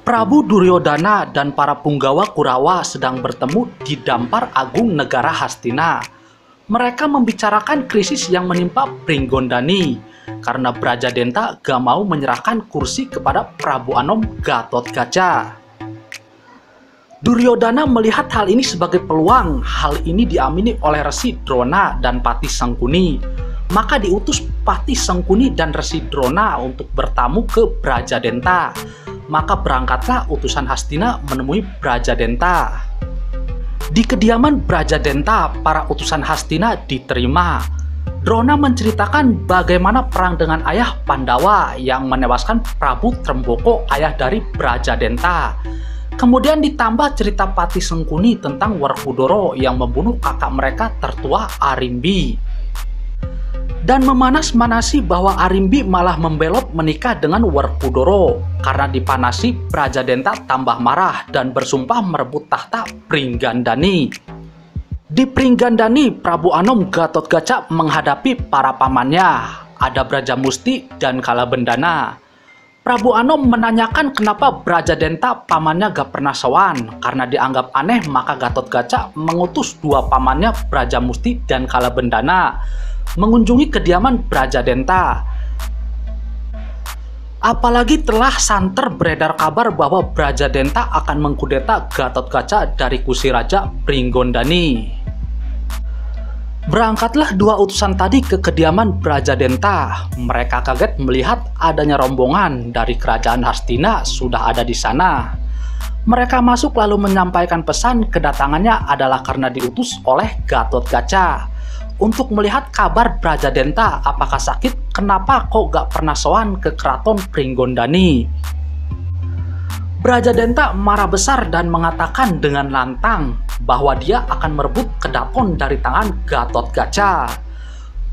Prabu Duryodana dan para punggawa Kurawa sedang bertemu di Dampar Agung negara Hastina. Mereka membicarakan krisis yang menimpa Pringgondani karena Brajadenta gak mau menyerahkan kursi kepada Prabu Anom Gatotkaca. Duryodana melihat hal ini sebagai peluang. Hal ini diamini oleh Resi Drona dan Patih Sangkuni. Maka diutus Patih Sangkuni dan Resi Drona untuk bertamu ke Brajadenta. Maka berangkatlah utusan Hastina menemui Brajadenta. Di kediaman Brajadenta, para utusan Hastina diterima. Drona menceritakan bagaimana perang dengan ayah Pandawa yang menewaskan Prabu Tremboko, ayah dari Brajadenta. Kemudian ditambah cerita Patih Sangkuni tentang Werkudara yang membunuh kakak mereka tertua Arimbi. Dan memanas-manasi bahwa Arimbi malah membelot menikah dengan Werkudara. Karena dipanasi, Brajadenta tambah marah dan bersumpah merebut tahta Pringgandani. Di Pringgandani, Prabu Anom Gatotkaca menghadapi para pamannya, ada Brajamusti dan Kalabendana. Prabu Anom menanyakan kenapa Brajadenta pamannya gak pernah sowan. Karena dianggap aneh, maka Gatotkaca mengutus dua pamannya, Brajamusti dan Kalabendana, mengunjungi kediaman Brajadenta. Apalagi telah santer beredar kabar bahwa Brajadenta akan mengkudeta Gatotkaca dari kursi Raja Pringgondani. Berangkatlah dua utusan tadi ke kediaman Brajadenta. Mereka kaget melihat adanya rombongan dari kerajaan Hastina sudah ada di sana. Mereka masuk lalu menyampaikan pesan kedatangannya adalah karena diutus oleh Gatotkaca untuk melihat kabar Brajadenta apakah sakit, kenapa kok gak pernah sowan ke keraton Pringgondani. Brajadenta marah besar dan mengatakan dengan lantang bahwa dia akan merebut kedaton dari tangan Gatotkaca.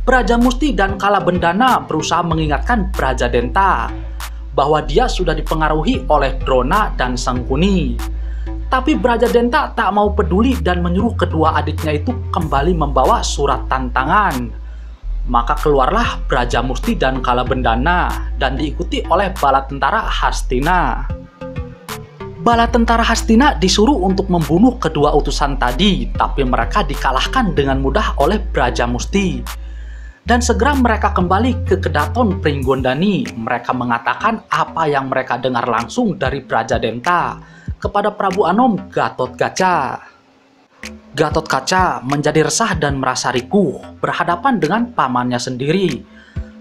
Brajamusti dan Kalabendana berusaha mengingatkan Brajadenta bahwa dia sudah dipengaruhi oleh Drona dan Sangkuni. Tapi Brajadenta tak mau peduli dan menyuruh kedua adiknya itu kembali membawa surat tantangan. Maka keluarlah Brajamusti dan Kalabendana dan diikuti oleh bala tentara Hastina. Bala tentara Hastina disuruh untuk membunuh kedua utusan tadi, tapi mereka dikalahkan dengan mudah oleh Brajamusti. Dan segera mereka kembali ke kedaton Pringgondani. Mereka mengatakan apa yang mereka dengar langsung dari Brajadenta kepada Prabu Anom Gatotkaca. Gatotkaca menjadi resah dan merasa rikuh berhadapan dengan pamannya sendiri.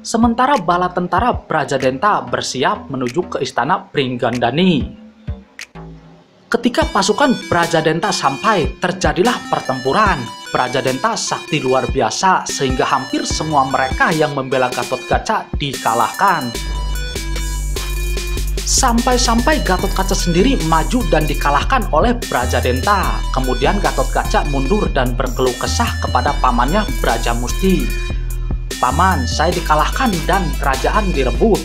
Sementara bala tentara Brajadenta bersiap menuju ke istana Pringgandani. Ketika pasukan Brajadenta sampai, terjadilah pertempuran. Brajadenta sakti luar biasa sehingga hampir semua mereka yang membela Gatotkaca dikalahkan. Sampai-sampai Gatotkaca sendiri maju dan dikalahkan oleh Brajadenta. Kemudian Gatotkaca mundur dan berkeluh kesah kepada pamannya Brajamusti. "Paman, saya dikalahkan dan kerajaan direbut.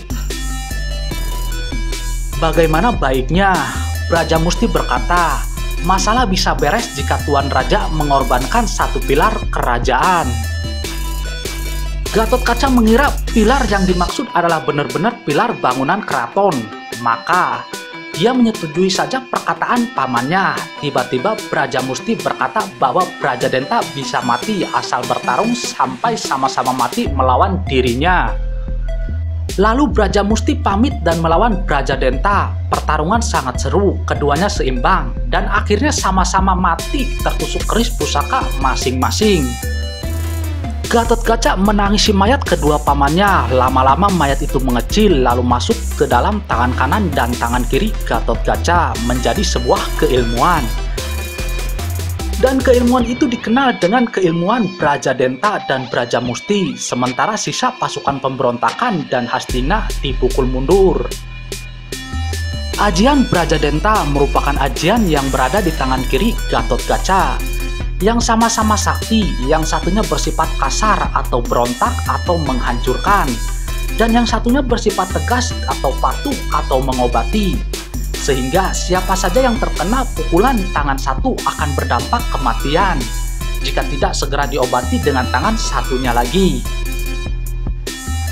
Bagaimana baiknya?" Brajamusti berkata, "Masalah bisa beres jika Tuan Raja mengorbankan satu pilar kerajaan." Gatotkaca mengira pilar yang dimaksud adalah benar-benar pilar bangunan keraton. Maka dia menyetujui saja perkataan pamannya. Tiba-tiba Brajamusti berkata bahwa Brajadenta bisa mati asal bertarung sampai sama-sama mati melawan dirinya. Lalu Brajamusti pamit dan melawan Brajadenta. Pertarungan sangat seru, keduanya seimbang, dan akhirnya sama-sama mati tertusuk keris pusaka masing-masing. Gatotkaca menangisi mayat kedua pamannya. Lama-lama mayat itu mengecil lalu masuk ke dalam tangan kanan dan tangan kiri Gatotkaca menjadi sebuah keilmuan. Dan keilmuan itu dikenal dengan keilmuan Brajadenta dan Brajamusti, sementara sisa pasukan pemberontakan dan Hastina dipukul mundur. Ajian Brajadenta merupakan ajian yang berada di tangan kiri Gatotkaca, yang sama-sama sakti, yang satunya bersifat kasar atau berontak atau menghancurkan, dan yang satunya bersifat tegas atau patuh atau mengobati. Sehingga siapa saja yang terkena pukulan tangan satu akan berdampak kematian jika tidak segera diobati dengan tangan satunya lagi.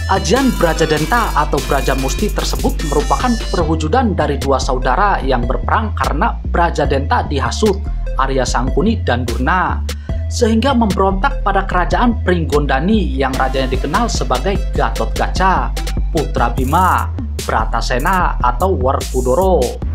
Ajian Brajadenta atau Brajamusti tersebut merupakan perwujudan dari dua saudara yang berperang karena Brajadenta dihasut Arya Sangkuni dan Durna, sehingga memberontak pada kerajaan Pringgondani yang rajanya dikenal sebagai Gatotkaca, Putra Bima, Bratasena atau Werkudara.